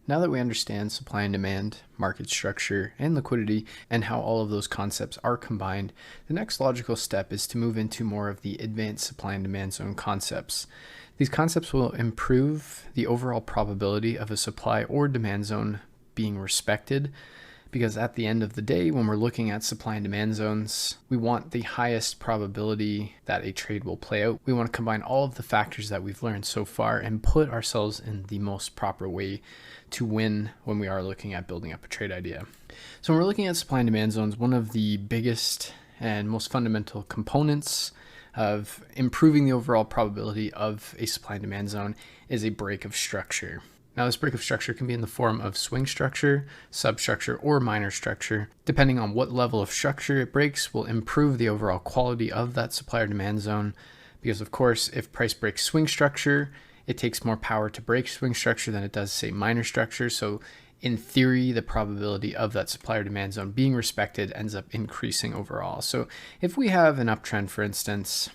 Now that we understand supply and demand, market structure, and liquidity, and how all of those concepts are combined, the next logical step is to move into more of the advanced supply and demand zone concepts. These concepts will improve the overall probability of a supply or demand zone being respected, because at the end of the day, when we're looking at supply and demand zones, we want the highest probability that a trade will play out. We want to combine all of the factors that we've learned so far and put ourselves in the most proper way to win when we are looking at building up a trade idea. So when we're looking at supply and demand zones, one of the biggest and most fundamental components of improving the overall probability of a supply and demand zone is a break of structure. Now, this break of structure can be in the form of swing structure, substructure, or minor structure. Depending on what level of structure it breaks will improve the overall quality of that supply or demand zone. Because of course, if price breaks swing structure, it takes more power to break swing structure than it does, say, minor structure. So in theory, the probability of that supply or demand zone being respected ends up increasing overall. So if we have an uptrend, for instance,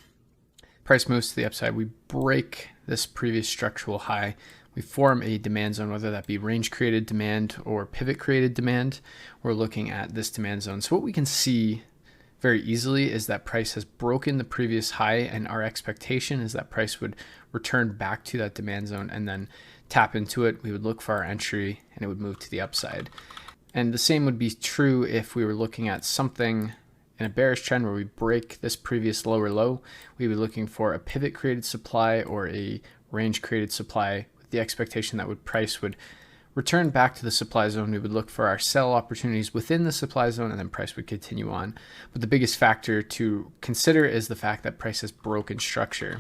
price moves to the upside, we break this previous structural high, we form a demand zone, whether that be range created demand or pivot created demand. We're looking at this demand zone. So what we can see very easily is that price has broken the previous high, and our expectation is that price would return back to that demand zone and then tap into it. We would look for our entry and it would move to the upside. And the same would be true if we were looking at something in a bearish trend where we break this previous lower low. We'd be looking for a pivot created supply or a range created supply, the expectation that price would return back to the supply zone. We would look for our sell opportunities within the supply zone, and then price would continue on. But the biggest factor to consider is the fact that price has broken structure.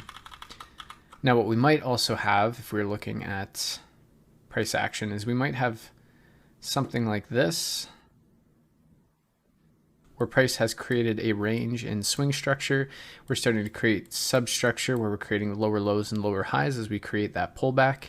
Now, what we might also have, if we're looking at price action, is we might have something like this, where price has created a range in swing structure. We're starting to create substructure where we're creating lower lows and lower highs as we create that pullback.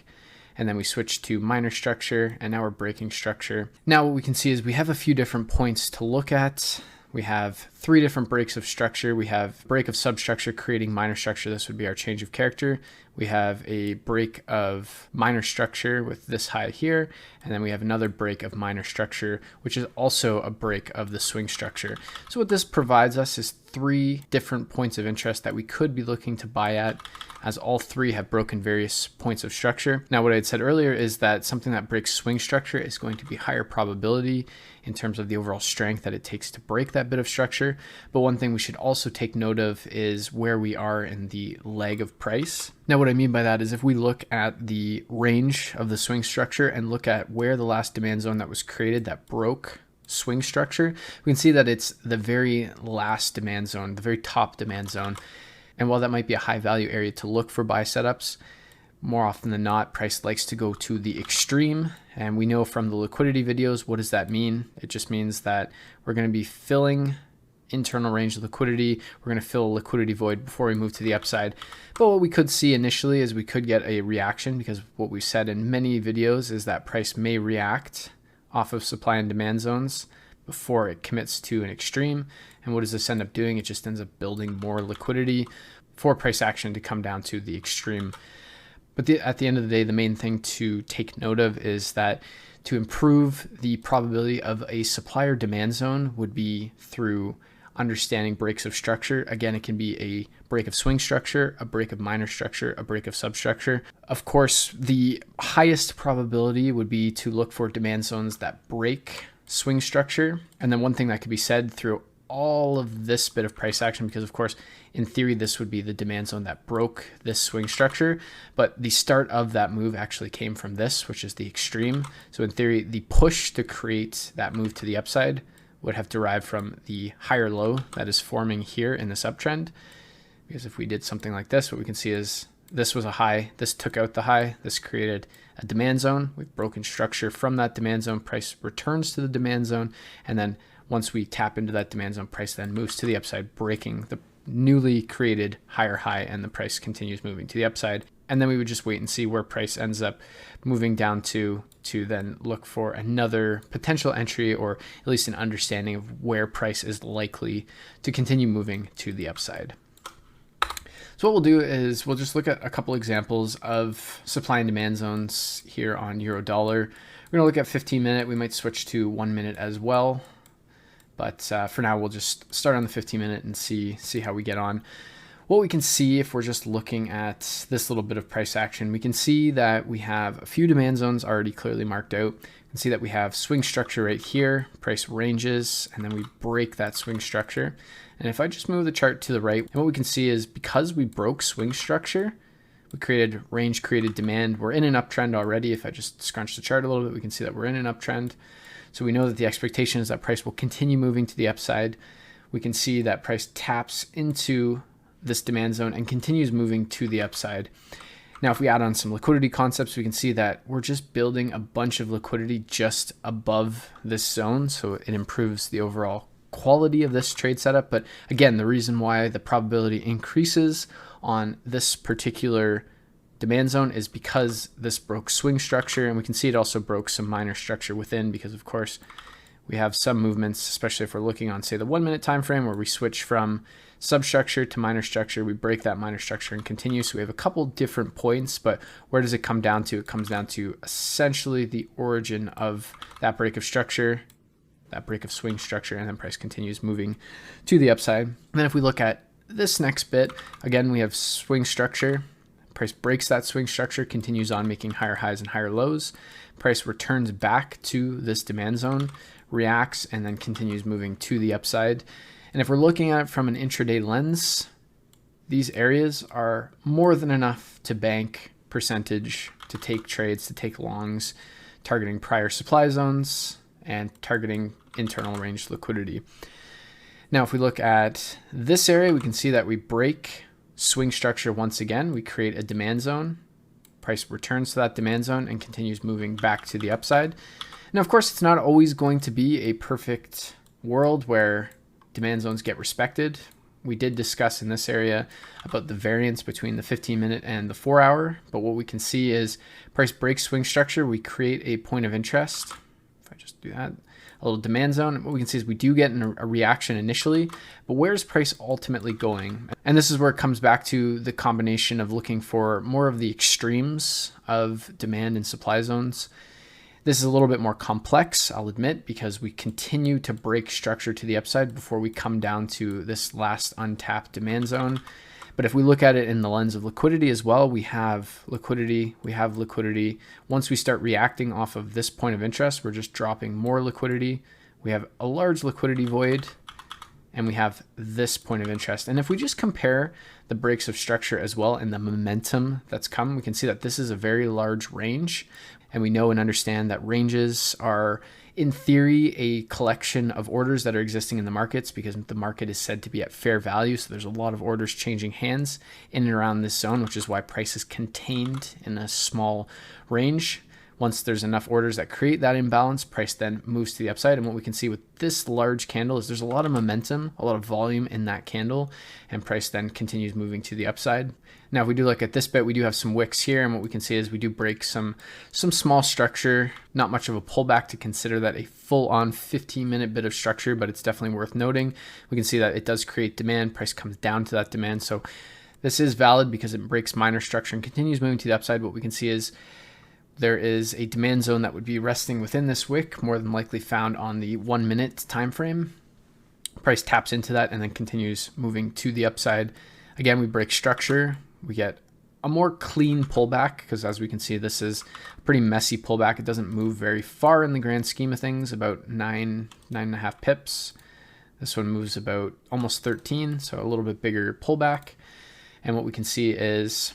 And then we switch to minor structure, and now we're breaking structure. Now what we can see is we have a few different points to look at. We have 3 different breaks of structure. We have break of substructure creating minor structure. This would be our change of character. We have a break of minor structure with this high here. And then we have another break of minor structure, which is also a break of the swing structure. So what this provides us is 3 different points of interest that we could be looking to buy at, as all 3 have broken various points of structure. Now, what I had said earlier is that something that breaks swing structure is going to be higher probability in terms of the overall strength that it takes to break that bit of structure. But one thing we should also take note of is where we are in the leg of price. Now, what I mean by that is if we look at the range of the swing structure and look at where the last demand zone that was created that broke swing structure, we can see that it's the very last demand zone, the very top demand zone. And while that might be a high value area to look for buy setups, more often than not, price likes to go to the extreme. And we know from the liquidity videos, what does that mean? It just means that we're going to be filling internal range of liquidity. We're going to fill a liquidity void before we move to the upside. But what we could see initially is we could get a reaction, because what we've said in many videos is that price may react off of supply and demand zones before it commits to an extreme. And what does this end up doing? It just ends up building more liquidity for price action to come down to the extreme. But at the end of the day, the main thing to take note of is that to improve the probability of a supply or demand zone would be through understanding breaks of structure. Again, it can be a break of swing structure, a break of minor structure, a break of substructure. Of course, the highest probability would be to look for demand zones that break swing structure. And then one thing that could be said through all of this bit of price action, because of course, in theory, this would be the demand zone that broke this swing structure, but the start of that move actually came from this, which is the extreme. So in theory, the push to create that move to the upside would have derived from the higher low that is forming here in this uptrend. Because if we did something like this, what we can see is this was a high, this took out the high, this created a demand zone. We've broken structure from that demand zone, price returns to the demand zone, and then once we tap into that demand zone, price then moves to the upside, breaking the newly created higher high, and the price continues moving to the upside. And then we would just wait and see where price ends up moving down to then look for another potential entry, or at least an understanding of where price is likely to continue moving to the upside. So what we'll do is we'll just look at a couple examples of supply and demand zones here on euro dollar. We're gonna look at 15-minute. We might switch to 1 minute as well. But for now, we'll just start on the 15-minute and see how we get on. What we can see if we're just looking at this little bit of price action, we can see that we have a few demand zones already clearly marked out. You can see that we have swing structure right here, price ranges, and then we break that swing structure. And if I just move the chart to the right, and what we can see is because we broke swing structure, we created range, created demand. We're in an uptrend already. If I just scrunch the chart a little bit, we can see that we're in an uptrend. So we know that the expectation is that price will continue moving to the upside. We can see that price taps into this demand zone and continues moving to the upside. Now, if we add on some liquidity concepts, we can see that we're just building a bunch of liquidity just above this zone. So it improves the overall quality of this trade setup. But again, the reason why the probability increases on this particular demand zone is because this broke swing structure, and we can see it also broke some minor structure within, because of course we have some movements, especially if we're looking on, say, the 1 minute time frame, where we switch from substructure to minor structure, we break that minor structure and continue. So we have a couple different points, but where does it come down to? It comes down to essentially the origin of that break of structure, that break of swing structure, and then price continues moving to the upside. And then if we look at this next bit, again, we have swing structure. Price breaks that swing structure, continues on making higher highs and higher lows. Price returns back to this demand zone, reacts, and then continues moving to the upside. And if we're looking at it from an intraday lens, these areas are more than enough to bank percentage, to take trades, to take longs, targeting prior supply zones and targeting internal range liquidity. Now, if we look at this area, we can see that we break swing structure once again. We create a demand zone. Price returns to that demand zone and continues moving back to the upside. Now, of course, it's not always going to be a perfect world where demand zones get respected. We did discuss in this area about the variance between the 15-minute and the 4-hour, but what we can see is price breaks swing structure. We create a point of interest. If I just do that, a little demand zone, what we can see is we do get a reaction initially, but where's price ultimately going? And this is where it comes back to the combination of looking for more of the extremes of demand and supply zones. This is a little bit more complex, I'll admit, because we continue to break structure to the upside before we come down to this last untapped demand zone. But if we look at it in the lens of liquidity as well, we have liquidity. Once we start reacting off of this point of interest, we're just dropping more liquidity. We have a large liquidity void, and we have this point of interest. And if we just compare the breaks of structure as well and the momentum that's come, we can see that this is a very large range. And we know and understand that ranges are, in theory, a collection of orders that are existing in the markets, because the market is said to be at fair value. So there's a lot of orders changing hands in and around this zone, which is why price is contained in a small range. Once there's enough orders that create that imbalance, price then moves to the upside. And what we can see with this large candle is there's a lot of momentum, a lot of volume in that candle, and price then continues moving to the upside. Now, if we do look at this bit, we do have some wicks here, and what we can see is we do break some small structure, not much of a pullback to consider that a full-on 15-minute bit of structure, but it's definitely worth noting. We can see that it does create demand, price comes down to that demand. So this is valid because it breaks minor structure and continues moving to the upside. What we can see is there is a demand zone that would be resting within this wick, more than likely found on the 1 minute time frame. Price taps into that and then continues moving to the upside. Again, we break structure. We get a more clean pullback because, as we can see, this is a pretty messy pullback. It doesn't move very far in the grand scheme of things, about 9.5 pips. This one moves about almost 13, so a little bit bigger pullback. And what we can see is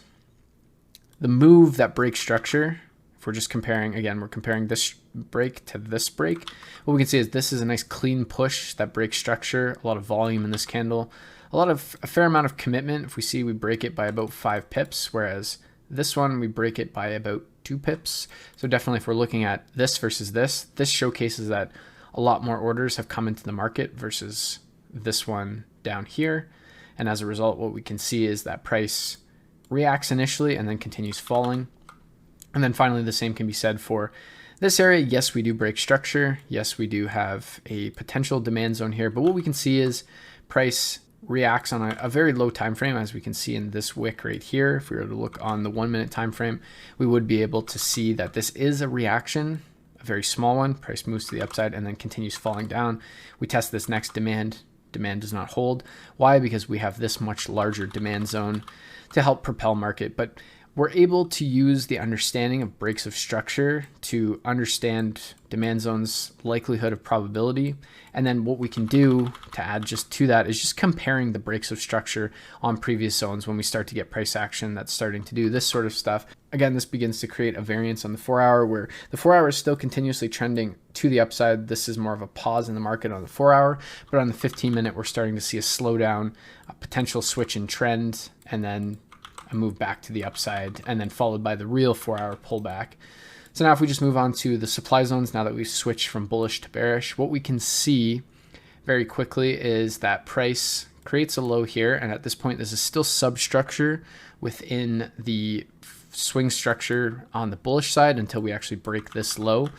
the move that breaks structure. If we're just comparing, again, we're comparing this break to this break. What we can see is this is a nice clean push that breaks structure, a lot of volume in this candle, a fair amount of commitment. If we see, we break it by about 5 pips, whereas this one, we break it by about 2 pips. So definitely if we're looking at this versus this showcases that a lot more orders have come into the market versus this one down here. And as a result, what we can see is that price reacts initially and then continues falling. And then finally, the same can be said for this area. Yes, we do break structure. Yes, we do have a potential demand zone here. But what we can see is price reacts on a very low time frame, as we can see in this wick right here. If we were to look on the 1 minute time frame, we would be able to see that this is a reaction, a very small one. Price moves to the upside and then continues falling down. We test this next demand. Demand does not hold. Why? Because we have this much larger demand zone to help propel market. But we're able to use the understanding of breaks of structure to understand demand zones' likelihood of probability. And then what we can do to add just to that is just comparing the breaks of structure on previous zones when we start to get price action that's starting to do this sort of stuff. Again, this begins to create a variance on the 4 hour, where the 4 hour is still continuously trending to the upside. This is more of a pause in the market on the 4 hour, but on the 15 minute, we're starting to see a slowdown, a potential switch in trend, and then a move back to the upside, and then followed by the real 4 hour pullback. So now if we just move on to the supply zones, now that we've switched from bullish to bearish, what we can see very quickly is that price creates a low here. And at this point, this is still substructure within the swing structure on the bullish side until we actually break this low.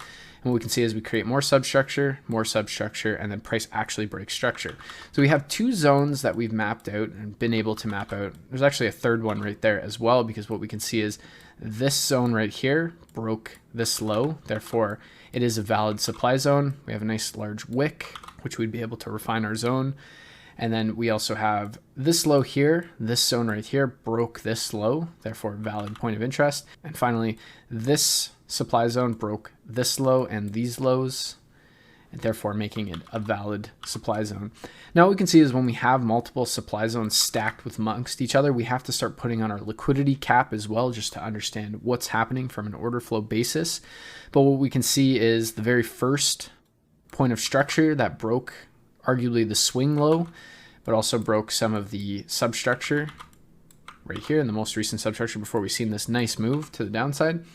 And what we can see is we create more substructure, and then price actually breaks structure. So we have two zones that we've mapped out and been able to map out. There's actually a third one right there as well, because what we can see is this zone right here broke this low. Therefore, it is a valid supply zone. We have a nice large wick, which we'd be able to refine our zone. And then we also have this low here. This zone right here broke this low, therefore valid point of interest. And finally, this supply zone broke this low and these lows, and therefore making it a valid supply zone. Now what we can see is when we have multiple supply zones stacked with amongst each other, we have to start putting on our liquidity cap as well, just to understand what's happening from an order flow basis. But what we can see is the very first point of structure that broke arguably the swing low, but also broke some of the substructure right here in the most recent substructure before we've seen this nice move to the downside.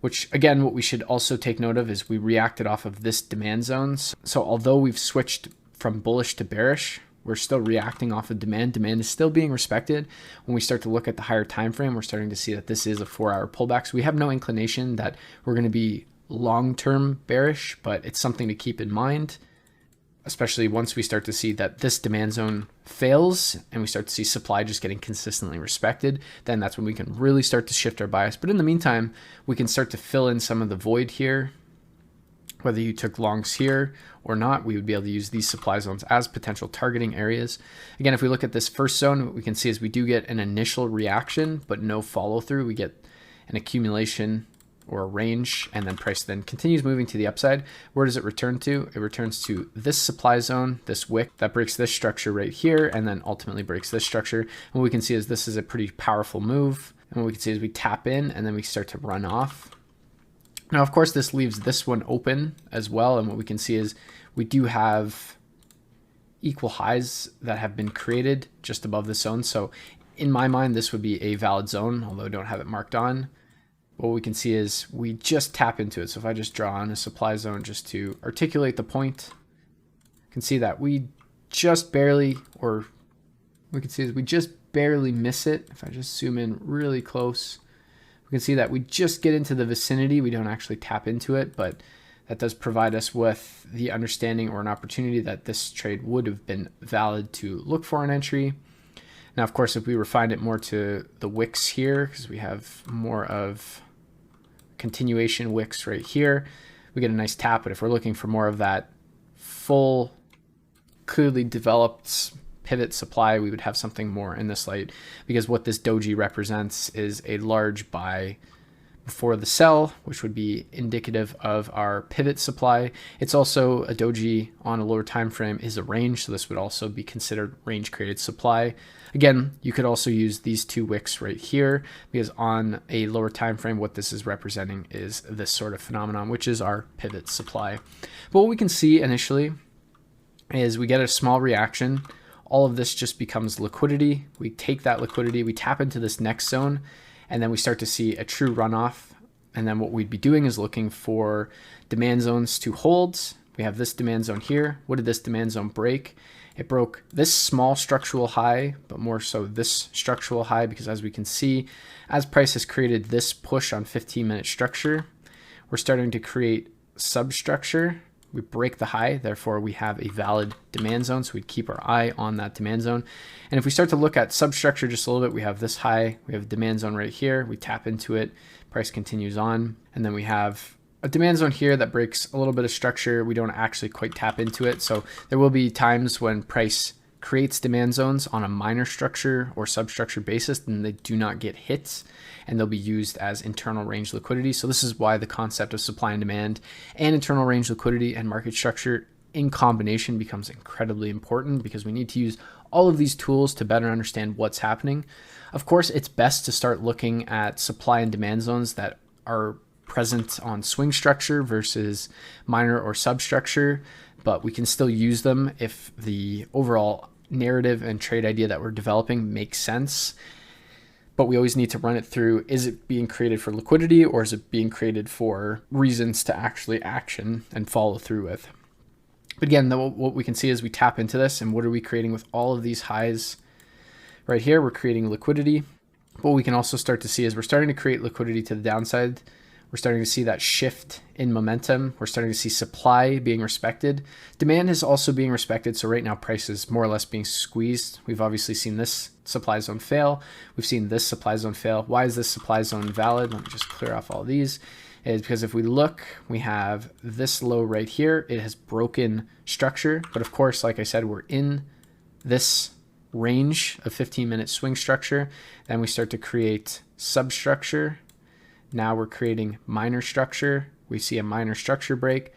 Which again, what we should also take note of is we reacted off of this demand zones. So although we've switched from bullish to bearish, we're still reacting off of demand. Demand is still being respected. When we start to look at the higher time frame, we're starting to see that this is a 4 hour pullback. So we have no inclination that we're going to be long-term bearish, but it's something to keep in mind, especially once we start to see that this demand zone fails and we start to see supply just getting consistently respected. Then that's when we can really start to shift our bias. But in the meantime, we can start to fill in some of the void here. Whether you took longs here or not, we would be able to use these supply zones as potential targeting areas. Again, if we look at this first zone, what we can see is we do get an initial reaction, but no follow through. We get an accumulation or a range, and then price then continues moving to the upside. Where does it return to? It returns to this supply zone, this wick that breaks this structure right here, and then ultimately breaks this structure. And what we can see is this is a pretty powerful move. And what we can see is we tap in and then we start to run off. Now, of course, this leaves this one open as well. And what we can see is we do have equal highs that have been created just above the zone. So in my mind, this would be a valid zone, although I don't have it marked on. What we can see is we just tap into it. So if I just draw on a supply zone just to articulate the point, you can see that we just barely, or we can see is we just barely miss it. If I just zoom in really close, we can see that we just get into the vicinity. We don't actually tap into it, but that does provide us with the understanding or an opportunity that this trade would have been valid to look for an entry. Now, of course, if we refine it more to the wicks here, because we have more of continuation wicks right here, we get a nice tap. But if we're looking for more of that full, clearly developed pivot supply, we would have something more in this light, because what this doji represents is a large buy before the sell, which would be indicative of our pivot supply. It's also a doji on a lower time frame is a range, so this would also be considered range created supply. Again, you could also use these two wicks right here, because on a lower time frame, what this is representing is this sort of phenomenon, which is our pivot supply. But what we can see initially is we get a small reaction. All of this just becomes liquidity. We take that liquidity, we tap into this next zone, and then we start to see a true runoff. And then what we'd be doing is looking for demand zones to hold. We have this demand zone here. What did this demand zone break? It broke this small structural high, but more so this structural high, because as we can see, as price has created this push on 15-minute structure, we're starting to create substructure We break the high, therefore we have a valid demand zone, so we'd keep our eye on that demand zone. And if we start to look at substructure just a little bit, we have this high, we have a demand zone right here, we tap into it, price continues on, and then we have a demand zone here that breaks a little bit of structure. We don't actually quite tap into it, so there will be times when price creates demand zones on a minor structure or substructure basis, and they do not get hits, and they'll be used as internal range liquidity. So this is why the concept of supply and demand and internal range liquidity and market structure in combination becomes incredibly important, because we need to use all of these tools to better understand what's happening. Of course, it's best to start looking at supply and demand zones that are present on swing structure versus minor or substructure, but we can still use them if the overall narrative and trade idea that we're developing makes sense. But we always need to run it through, is it being created for liquidity, or is it being created for reasons to actually action and follow through with? But again, what we can see is we tap into this, and what are we creating with all of these highs right here? We're creating liquidity. What we can also start to see is we're starting to create liquidity to the downside. We're starting to see that shift in momentum. We're starting to see supply being respected. Demand is also being respected. So right now price is more or less being squeezed. We've obviously seen this supply zone fail. We've seen this supply zone fail. Why is this supply zone valid? Let me just clear off all these. Is because if we look, we have this low right here. It has broken structure. But of course, like I said, we're in this range of 15-minute swing structure. Then we start to create substructure. Now we're creating minor structure. We see a minor structure break,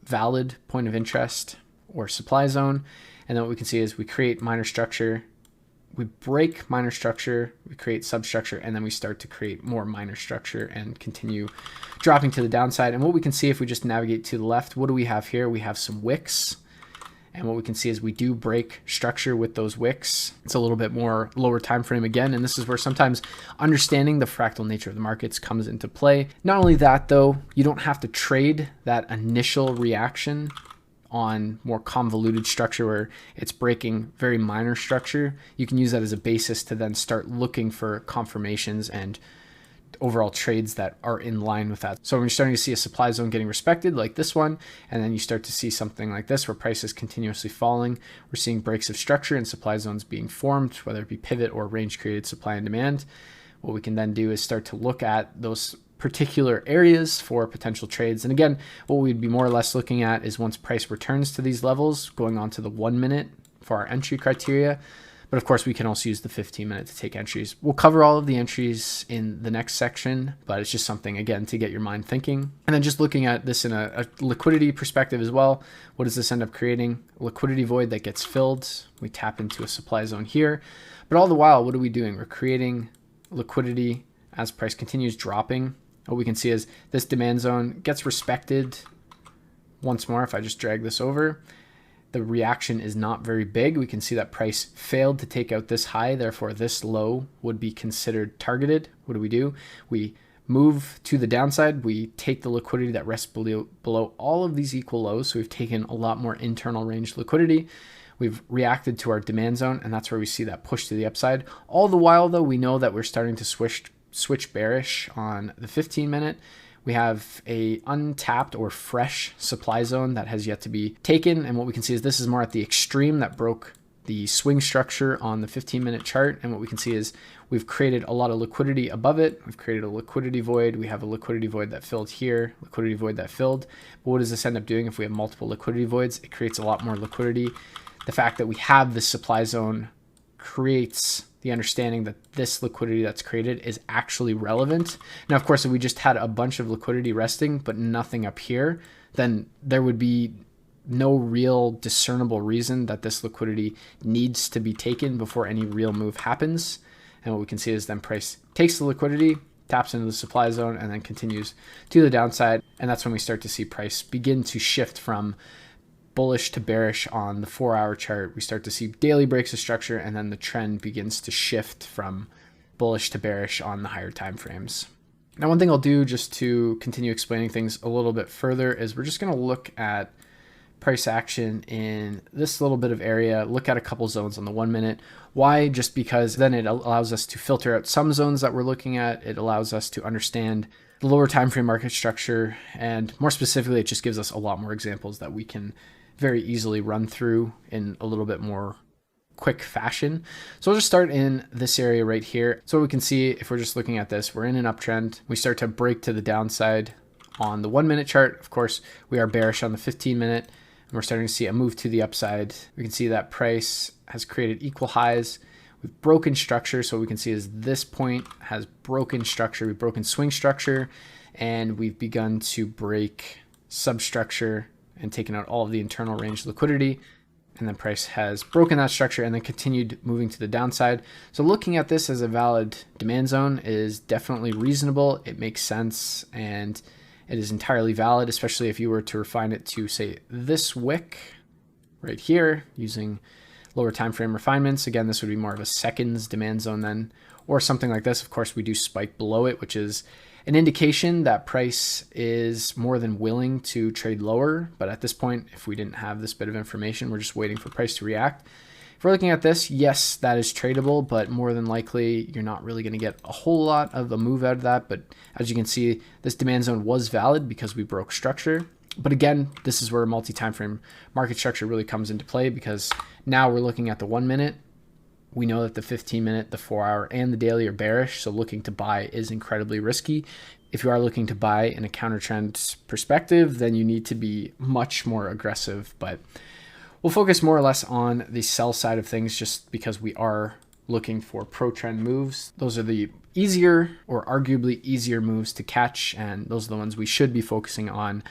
valid point of interest or supply zone. And then what we can see is we create minor structure, we break minor structure, we create substructure, and then we start to create more minor structure and continue dropping to the downside. And what we can see if we just navigate to the left, what do we have here? We have some wicks. And what we can see is we do break structure with those wicks. It's a little bit more lower time frame again. And this is where sometimes understanding the fractal nature of the markets comes into play. Not only that though, you don't have to trade that initial reaction on more convoluted structure where it's breaking very minor structure. You can use that as a basis to then start looking for confirmations and overall trades that are in line with that. So when you're starting to see a supply zone getting respected like this one, and then you start to see something like this where price is continuously falling, we're seeing breaks of structure and supply zones being formed, whether it be pivot or range created supply and demand. What we can then do is start to look at those particular areas for potential trades. And again, what we'd be more or less looking at is once price returns to these levels, going on to the 1 minute for our entry criteria. But of course, we can also use the 15-minute to take entries. We'll cover all of the entries in the next section, but it's just something, again, to get your mind thinking. And then just looking at this in a liquidity perspective as well, what does this end up creating? A liquidity void that gets filled. We tap into a supply zone here. But all the while, what are we doing? We're creating liquidity as price continues dropping. What we can see is this demand zone gets respected once more. If I just drag this over, the reaction is not very big. We can see that price failed to take out this high. Therefore, this low would be considered targeted. What do? We move to the downside. We take the liquidity that rests below all of these equal lows. So we've taken a lot more internal range liquidity. We've reacted to our demand zone, and that's where we see that push to the upside. All the while, though, we know that we're starting to switch bearish on the 15-minute. We have a untapped or fresh supply zone that has yet to be taken. And what we can see is this is more at the extreme that broke the swing structure on the 15-minute chart. And what we can see is we've created a lot of liquidity above it. We've created a liquidity void. We have a liquidity void that filled here, liquidity void that filled. But what does this end up doing if we have multiple liquidity voids? It creates a lot more liquidity. The fact that we have this supply zone creates the understanding that this liquidity that's created is actually relevant. Now, of course, if we just had a bunch of liquidity resting, but nothing up here, then there would be no real discernible reason that this liquidity needs to be taken before any real move happens. And what we can see is then price takes the liquidity, taps into the supply zone, and then continues to the downside. And that's when we start to see price begin to shift from bullish to bearish on the 4-hour chart. We start to see daily breaks of structure, and then the trend begins to shift from bullish to bearish on the higher time frames. Now, one thing I'll do just to continue explaining things a little bit further is we're just going to look at price action in this little bit of area, look at a couple zones on the 1 minute. Why? Just because then it allows us to filter out some zones that we're looking at. It allows us to understand the lower time frame market structure, and more specifically, it just gives us a lot more examples that we can very easily run through in a little bit more quick fashion. So we'll just start in this area right here. So we can see, if we're just looking at this, we're in an uptrend. We start to break to the downside on the 1 minute chart. Of course, we are bearish on the 15 minute, and we're starting to see a move to the upside. We can see that price has created equal highs. We've broken structure. So what we can see is this point has broken structure. We've broken swing structure, and we've begun to break substructure and taken out all of the internal range liquidity. And then price has broken that structure and then continued moving to the downside. So looking at this as a valid demand zone is definitely reasonable. It makes sense, and it is entirely valid, especially if you were to refine it to, say, this wick right here using lower time frame refinements. Again, this would be more of a seconds demand zone then, or something like this. Of course, we do spike below it, which is an indication that price is more than willing to trade lower. But at this point, if we didn't have this bit of information, we're just waiting for price to react. If we're looking at this, yes, that is tradable, but more than likely, you're not really going to get a whole lot of a move out of that. But as you can see, this demand zone was valid because we broke structure. But again, this is where multi-time frame market structure really comes into play, because now we're looking at the 1 minute. We know that the 15 minute, the 4 hour, and the daily are bearish, so looking to buy is incredibly risky. If you are looking to buy in a counter trend perspective, then you need to be much more aggressive. But we'll focus more or less on the sell side of things, just because we are looking for pro trend moves. Those are the easier, or arguably easier, moves to catch, and those are the ones we should be focusing on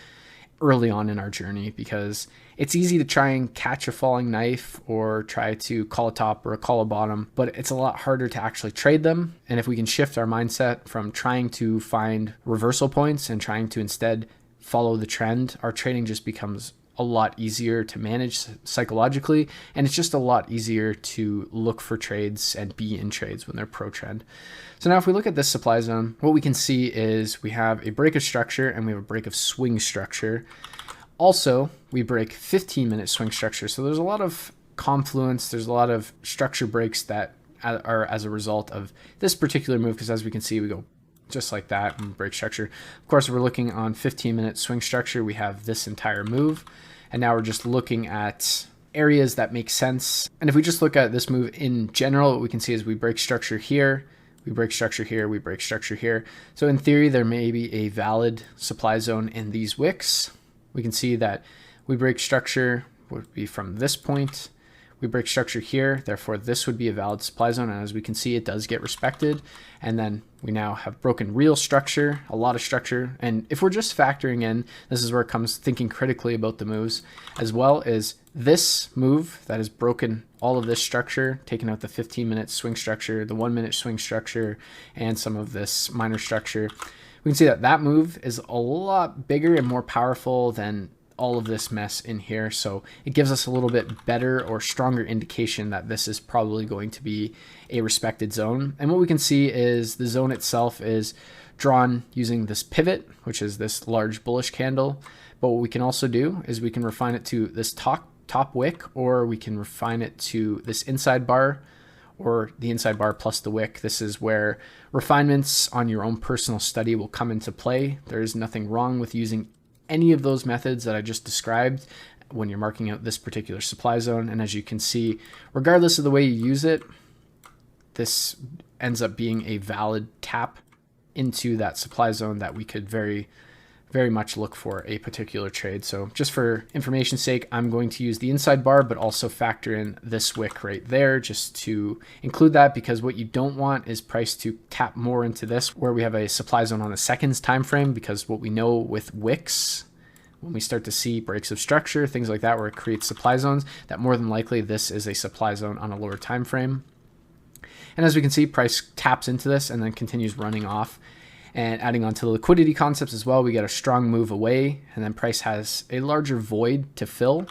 early on in our journey, because it's easy to try and catch a falling knife or try to call a top or call a bottom, but it's a lot harder to actually trade them. And if we can shift our mindset from trying to find reversal points and trying to instead follow the trend, our trading just becomes a lot easier to manage psychologically, and it's just a lot easier to look for trades and be in trades when they're pro trend. So now if we look at this supply zone, what we can see is we have a break of structure and we have a break of swing structure. Also, we break 15-minute swing structure. So there's a lot of confluence. There's a lot of structure breaks that are as a result of this particular move, because as we can see, we go just like that and break structure. Of course, if we're looking on 15-minute swing structure, we have this entire move. And now we're just looking at areas that make sense. And if we just look at this move in general, what we can see is we break structure here, we break structure here, we break structure here. So in theory, there may be a valid supply zone in these wicks. We can see that we break structure would be from this point. We break structure here, therefore this would be a valid supply zone, and as we can see, it does get respected. And then we now have broken real structure, a lot of structure. And if we're just factoring in, this is where it comes thinking critically about the moves, as well as this move that has broken all of this structure, taking out the 15-minute swing structure, the 1 minute swing structure, and some of this minor structure. We can see that that move is a lot bigger and more powerful than all of this mess in here. So it gives us a little bit better or stronger indication that this is probably going to be a respected zone. And what we can see is the zone itself is drawn using this pivot, which is this large bullish candle. But what we can also do is we can refine it to this top wick, or we can refine it to this inside bar, or the inside bar plus the wick. This is where refinements on your own personal study will come into play. There is nothing wrong with using any of those methods that I just described when you're marking out this particular supply zone. And as you can see, regardless of the way you use it, this ends up being a valid tap into that supply zone that we could very much look for a particular trade. So just for information's sake, I'm going to use the inside bar, but also factor in this wick right there just to include that, because what you don't want is price to tap more into this where we have a supply zone on the seconds time frame, because what we know with wicks, when we start to see breaks of structure, things like that, where it creates supply zones, that more than likely this is a supply zone on a lower time frame. And as we can see, price taps into this and then continues running off. And adding on to the liquidity concepts as well, we get a strong move away, and then price has a larger void to fill.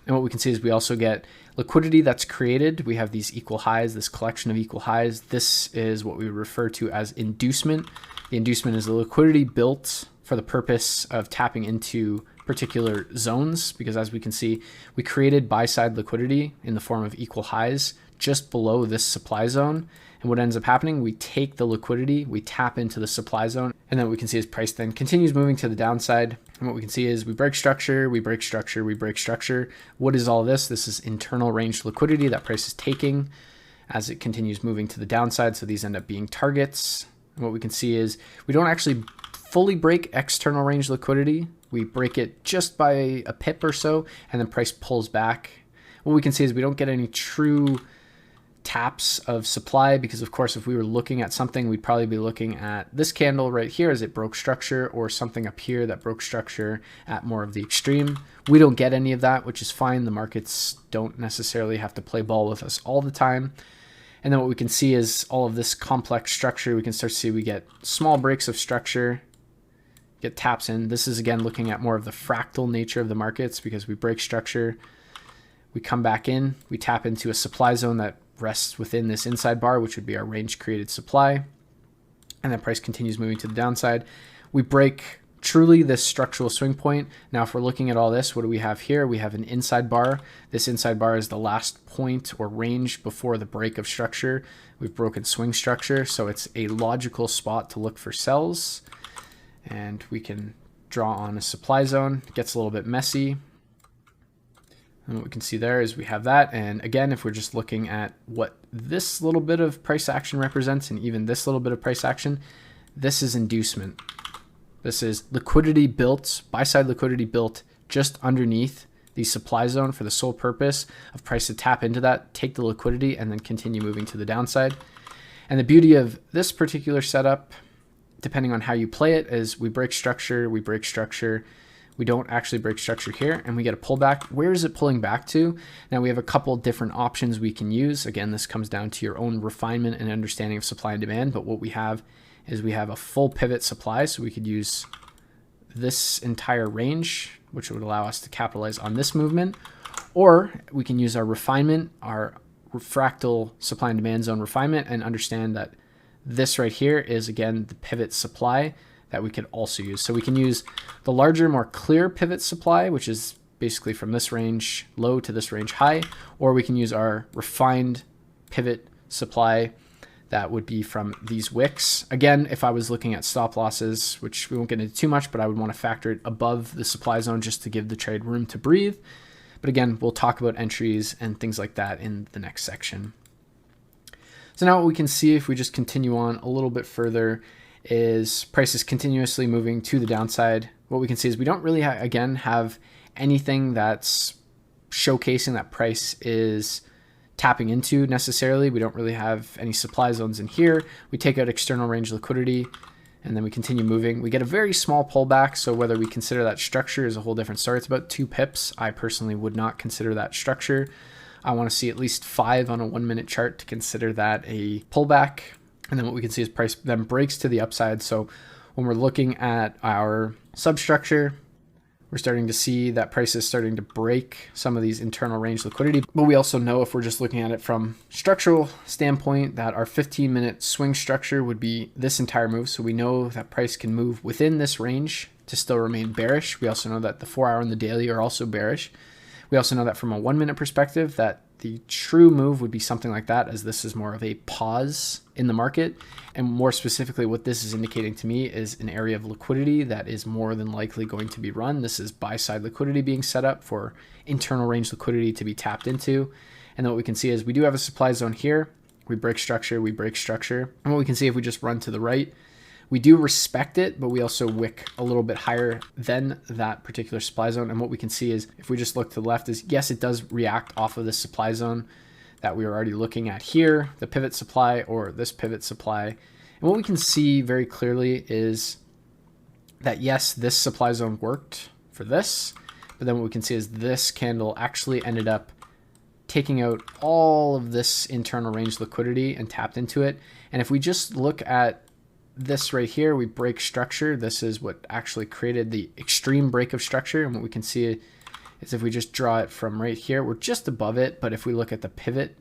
And what we can see is we also get liquidity that's created. We have these equal highs, this collection of equal highs. This is what we refer to as inducement. The inducement is the liquidity built for the purpose of tapping into particular zones, because as we can see, we created buy-side liquidity in the form of equal highs just below this supply zone. And what ends up happening, we take the liquidity, we tap into the supply zone, and then what we can see is price then continues moving to the downside. And what we can see is we break structure, we break structure, we break structure. What is all this? This is internal range liquidity that price is taking as it continues moving to the downside. So these end up being targets. And what we can see is we don't actually fully break external range liquidity. We break it just by a pip or so, and then price pulls back. What we can see is we don't get any true taps of supply, because of course if we were looking at something, we'd probably be looking at this candle right here as it broke structure, or something up here that broke structure at more of the extreme. We don't get any of that, which is fine. The markets don't necessarily have to play ball with us all the time. And then what we can see is all of this complex structure. We can start to see we get small breaks of structure, get taps in. This is again looking at more of the fractal nature of the markets, because we break structure, we come back in, we tap into a supply zone that rests within this inside bar, which would be our range created supply, and then price continues moving to the downside. We break truly this structural swing point. Now if we're looking at all this, what do we have here? We have an inside bar. This inside bar is the last point or range before the break of structure. We've broken swing structure, so it's a logical spot to look for sells, and we can draw on a supply zone. It gets a little bit messy. And what we can see there is we have that. And again, if we're just looking at what this little bit of price action represents, and even this little bit of price action, this is inducement. This is liquidity built, buy-side liquidity built just underneath the supply zone for the sole purpose of price to tap into that, take the liquidity, and then continue moving to the downside. And the beauty of this particular setup, depending on how you play it, is we break structure, we break structure. We don't actually break structure here, and we get a pullback. Where is it pulling back to? Now we have a couple different options we can use. Again, this comes down to your own refinement and understanding of supply and demand, but what we have is we have a full pivot supply, so we could use this entire range, which would allow us to capitalize on this movement, or we can use our refinement, our fractal supply and demand zone refinement, and understand that this right here is, again, the pivot supply that we could also use. So we can use the larger, more clear pivot supply, which is basically from this range low to this range high, or we can use our refined pivot supply that would be from these wicks. Again, if I was looking at stop losses, which we won't get into too much, but I would want to factor it above the supply zone just to give the trade room to breathe. But again, we'll talk about entries and things like that in the next section. So now what we can see, if we just continue on a little bit further, is prices continuously moving to the downside. What we can see is we don't really, again, have anything that's showcasing that price is tapping into necessarily. We don't really have any supply zones in here. We take out external range liquidity, and then we continue moving. We get a very small pullback, so whether we consider that structure is a whole different story. It's about 2 pips. I personally would not consider that structure. I want to see at least 5 on a 1-minute chart to consider that a pullback. And then what we can see is price then breaks to the upside. So when we're looking at our substructure, we're starting to see that price is starting to break some of these internal range liquidity. But we also know, if we're just looking at it from structural standpoint, that our 15-minute swing structure would be this entire move. So we know that price can move within this range to still remain bearish. We also know that the 4-hour and the daily are also bearish. We also know that from a 1-minute perspective, that the true move would be something like that, as this is more of a pause in the market. And more specifically, what this is indicating to me is an area of liquidity that is more than likely going to be run. This is buy-side liquidity being set up for internal range liquidity to be tapped into. And then what we can see is we do have a supply zone here. We break structure, we break structure. And what we can see, if we just run to the right, we do respect it, but we also wick a little bit higher than that particular supply zone. And what we can see is, if we just look to the left, is yes, it does react off of this supply zone that we were already looking at here, the pivot supply or this pivot supply. And what we can see very clearly is that yes, this supply zone worked for this, but then what we can see is this candle actually ended up taking out all of this internal range liquidity and tapped into it. And if we just look at this right here, we break structure. This is what actually created the extreme break of structure. And what we can see is, if we just draw it from right here, we're just above it. But if we look at the pivot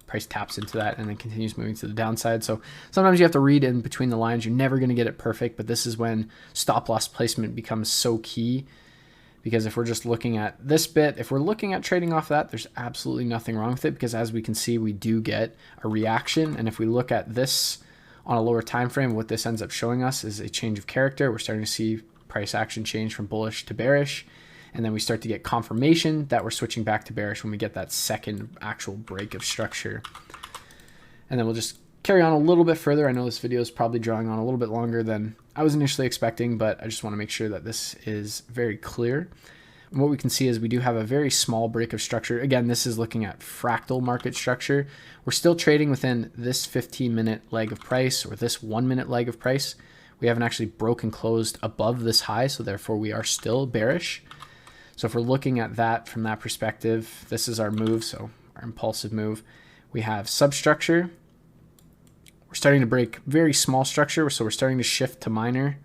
Price taps into that and then continues moving to the downside. So sometimes you have to read in between the lines. You're never going to get it perfect, but this is when stop loss placement becomes so key. Because if we're just looking at this bit, if we're looking at trading off that, there's absolutely nothing wrong with it, because as we can see, we do get a reaction. And if we look at this on a lower time frame, what this ends up showing us is a change of character. We're starting to see price action change from bullish to bearish. And then we start to get confirmation that we're switching back to bearish when we get that second actual break of structure. And then we'll just carry on a little bit further. I know this video is probably drawing on a little bit longer than I was initially expecting, but I just want to make sure that this is very clear. And what we can see is we do have a very small break of structure. Again, this is looking at fractal market structure. We're still trading within this 15-minute leg of price or this 1-minute leg of price. We haven't actually broken closed above this high, so therefore we are still bearish. So if we're looking at that from that perspective, this is our move, so our impulsive move. We have substructure. We're starting to break very small structure, so we're starting to shift to minor,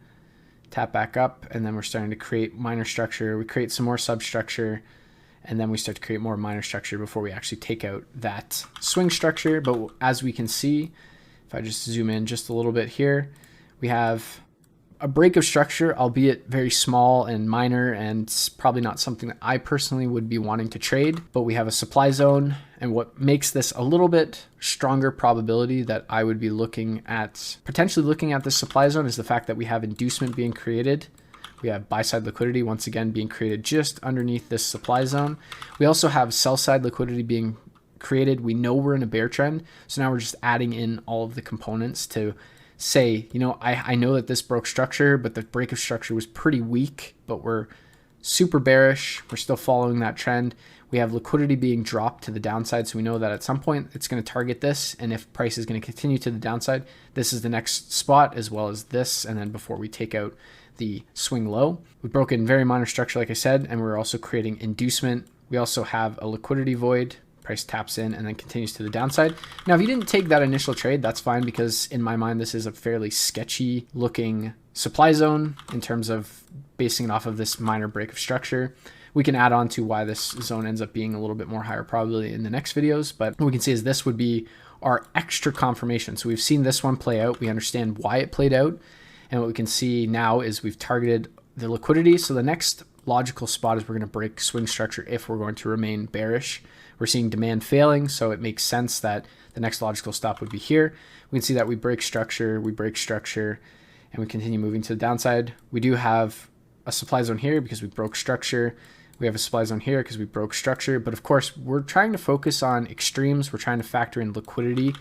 tap back up, and then we're starting to create minor structure. We create some more substructure, and then we start to create more minor structure before we actually take out that swing structure. But as we can see, if I just zoom in just a little bit here, we have a break of structure, albeit very small and minor, and probably not something that I personally would be wanting to trade, but we have a supply zone. And what makes this a little bit stronger probability that I would be potentially looking at this supply zone is the fact that we have inducement being created. We have buy side liquidity once again being created just underneath this supply zone. We also have sell side liquidity being created. We know we're in a bear trend, so now we're just adding in all of the components to say, you know, I know that this broke structure, but the break of structure was pretty weak, but we're super bearish. We're still following that trend. We have liquidity being dropped to the downside, so we know that at some point it's going to target this, and if price is going to continue to the downside, this is the next spot, as well as this, and then before we take out the swing low. We've broken very minor structure, like I said, and we're also creating inducement. We also have a liquidity void. Price taps in and then continues to the downside. Now, if you didn't take that initial trade, that's fine, because in my mind, this is a fairly sketchy looking supply zone in terms of basing it off of this minor break of structure. We can add on to why this zone ends up being a little bit more higher probability in the next videos, but what we can see is this would be our extra confirmation. So we've seen this one play out. We understand why it played out. And what we can see now is we've targeted the liquidity. So the next logical spot is we're going to break swing structure if we're going to remain bearish. We're seeing demand failing, so it makes sense that the next logical stop would be here. We can see that we break structure, and we continue moving to the downside. We do have a supply zone here because we broke structure. We have a supply zone here because we broke structure. But of course, we're trying to focus on extremes. We're trying to factor in liquidity.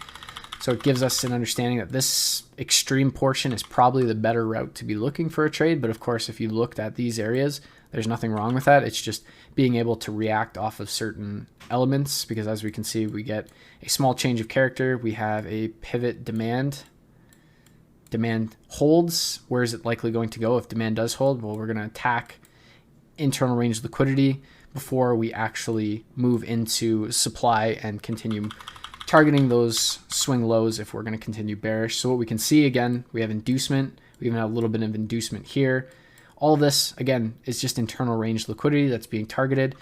So it gives us an understanding that this extreme portion is probably the better route to be looking for a trade. But of course, if you looked at these areas, there's nothing wrong with that. It's just being able to react off of certain elements, because as we can see, we get a small change of character. We have a pivot demand. Demand holds. Where is it likely going to go if demand does hold? Well, we're going to attack internal range liquidity before we actually move into supply and continue targeting those swing lows if we're going to continue bearish. So what we can see, again, we have inducement. We even have a little bit of inducement here. All this, again, is just internal range liquidity that's being targeted.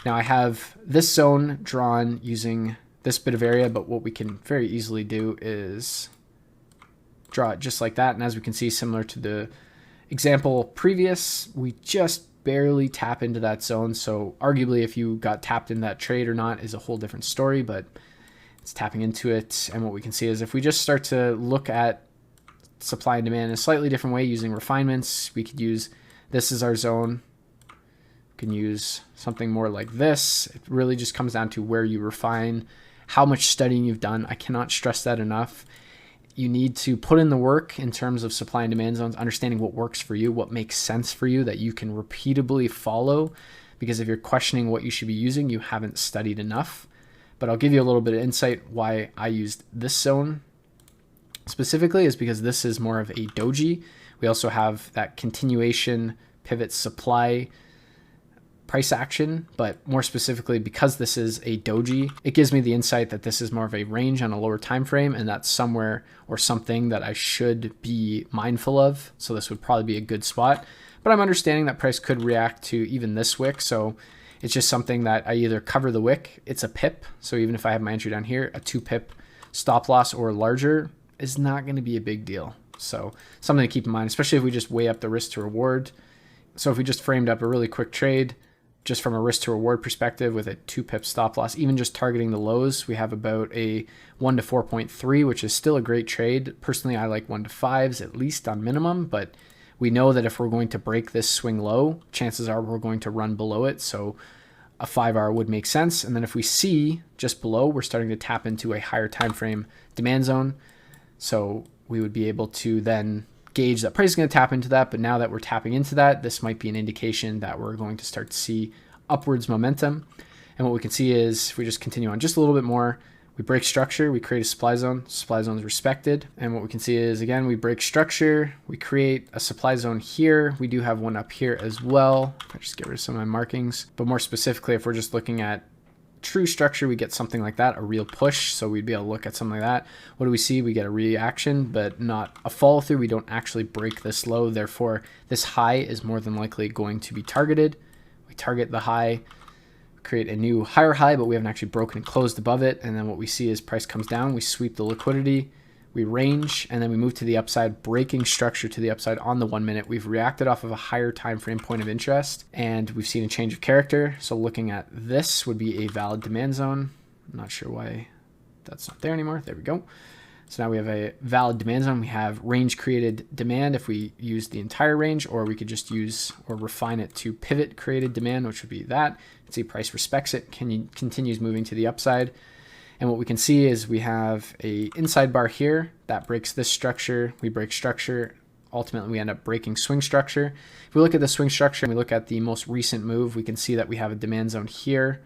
Now I have this zone drawn using this bit of area, but what we can very easily do is draw it just like that. And as we can see, similar to the example previous, we just barely tap into that zone. So arguably if you got tapped in that trade or not is a whole different story, but it's tapping into it. And what we can see is if we just start to look at supply and demand in a slightly different way using refinements, we could use this as our zone. We can use something more like this. It really just comes down to where you refine, how much studying you've done. I cannot stress that enough. You need to put in the work in terms of supply and demand zones, understanding what works for you, what makes sense for you that you can repeatably follow, because if you're questioning what you should be using, you haven't studied enough. But I'll give you a little bit of insight why I used this zone specifically is because this is more of a doji. We also have that continuation pivot supply price action, but more specifically because this is a doji, it gives me the insight that this is more of a range on a lower time frame, and that's somewhere or something that I should be mindful of. So this would probably be a good spot, but I'm understanding that price could react to even this wick. So It's just something that I either cover the wick, it's a pip. So even if I have my entry down here, a 2 pip stop loss or larger is not going to be a big deal. So something to keep in mind, especially if we just weigh up the risk to reward. So if we just framed up a really quick trade, just from a risk to reward perspective with a 2 pip stop loss, even just targeting the lows, we have about a 1 to 4.3, which is still a great trade. Personally, I like 1 to 5s at least on minimum, but we know that if we're going to break this swing low, chances are we're going to run below it. So a 5R would make sense. And then if we see just below, we're starting to tap into a higher time frame demand zone. So we would be able to then gauge that price is going to tap into that. But now that we're tapping into that, this might be an indication that we're going to start to see upwards momentum. And what we can see is if we just continue on just a little bit more, we break structure, we create a supply zone is respected. And what we can see is, again, we break structure, we create a supply zone here. We do have one up here as well. If I just get rid of some of my markings, but more specifically, if we're just looking at true structure, we get something like that, a real push. So we'd be able to look at something like that. What do we see? We get a reaction, but not a follow through. We don't actually break this low. Therefore, this high is more than likely going to be targeted. We target the high, create a new higher high, but we haven't actually broken and closed above it. And then what we see is price comes down, we sweep the liquidity, we range, and then we move to the upside, breaking structure to the upside on the 1 minute. We've reacted off of a higher time frame point of interest, and we've seen a change of character. So looking at this would be a valid demand zone. I'm not sure why that's not there anymore. There we go. So now we have a valid demand zone. We have range created demand if we use the entire range, or we could just use or refine it to pivot created demand, which would be that. See, price respects it, continues moving to the upside. And what we can see is we have a inside bar here that breaks this structure. We break structure. Ultimately, we end up breaking swing structure. If we look at the swing structure and we look at the most recent move, we can see that we have a demand zone here.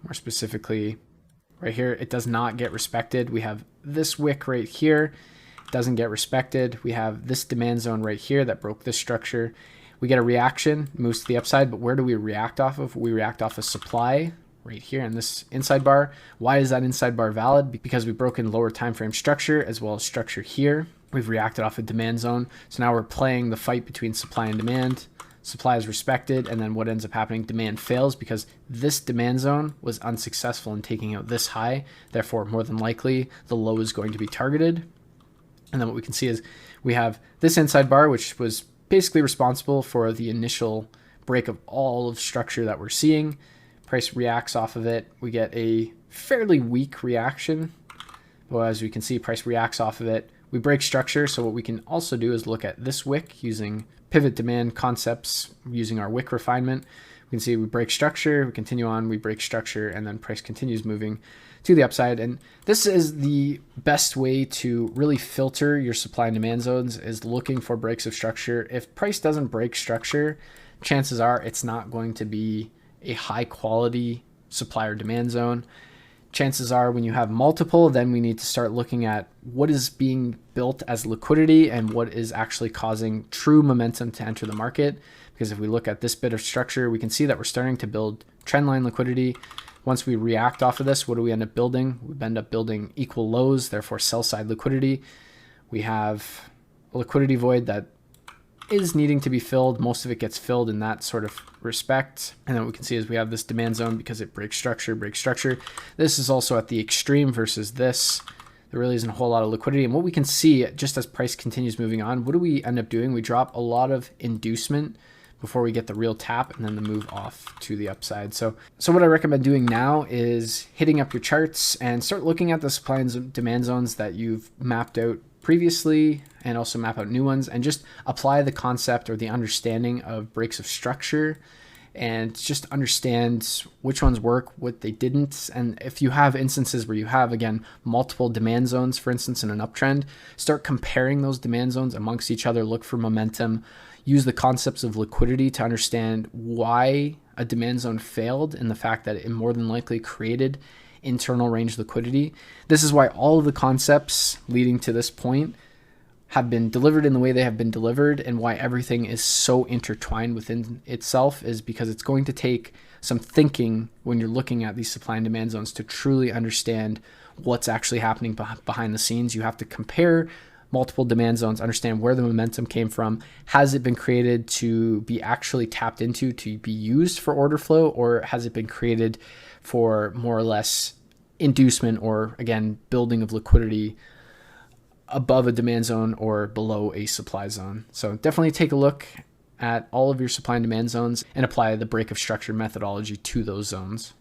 More specifically, right here, it does not get respected. We have this wick right here. It doesn't get respected. We have this demand zone right here that broke this structure. We get a reaction, moves to the upside, but where do we react off of? We react off of supply right here in this inside bar. Why is that inside bar valid? Because we've broken lower time frame structure as well as structure here. We've reacted off a demand zone. So now we're playing the fight between supply and demand. Supply is respected, and then what ends up happening, demand fails because this demand zone was unsuccessful in taking out this high. Therefore, more than likely, the low is going to be targeted. And then what we can see is we have this inside bar, which was basically responsible for the initial break of all of structure that we're seeing. Price reacts off of it. We get a fairly weak reaction. Well, as we can see, price reacts off of it. We break structure. So what we can also do is look at this wick using pivot demand concepts using our wick refinement. We can see we break structure, we continue on, we break structure, and then price continues moving to the upside. And this is the best way to really filter your supply and demand zones, is looking for breaks of structure. If price doesn't break structure, chances are it's not going to be a high quality supply or demand zone. Chances are when you have multiple, then we need to start looking at what is being built as liquidity and what is actually causing true momentum to enter the market. Because if we look at this bit of structure, we can see that we're starting to build trendline liquidity. Once we react off of this, what do we end up building? We end up building equal lows, therefore sell side liquidity. We have a liquidity void that is needing to be filled. Most of it gets filled in that sort of respect. And then what we can see is we have this demand zone because it breaks structure. This is also at the extreme versus this. There really isn't a whole lot of liquidity. And what we can see just as price continues moving on, what do we end up doing? We drop a lot of inducement before we get the real tap and then the move off to the upside. So what I recommend doing now is hitting up your charts and start looking at the supply and demand zones that you've mapped out previously, and also map out new ones, and just apply the concept or the understanding of breaks of structure, and just understand which ones work, what they didn't. And if you have instances where you have, again, multiple demand zones, for instance, in an uptrend, start comparing those demand zones amongst each other, look for momentum, use the concepts of liquidity to understand why a demand zone failed and the fact that it more than likely created internal range liquidity. This is why all of the concepts leading to this point have been delivered in the way they have been delivered, and why everything is so intertwined within itself is because it's going to take some thinking when you're looking at these supply and demand zones to truly understand what's actually happening behind the scenes. You have to compare multiple demand zones, understand where the momentum came from. Has it been created to be actually tapped into to be used for order flow, or has it been created for more or less inducement or, again, building of liquidity above a demand zone or below a supply zone? So definitely take a look at all of your supply and demand zones and apply the break of structure methodology to those zones.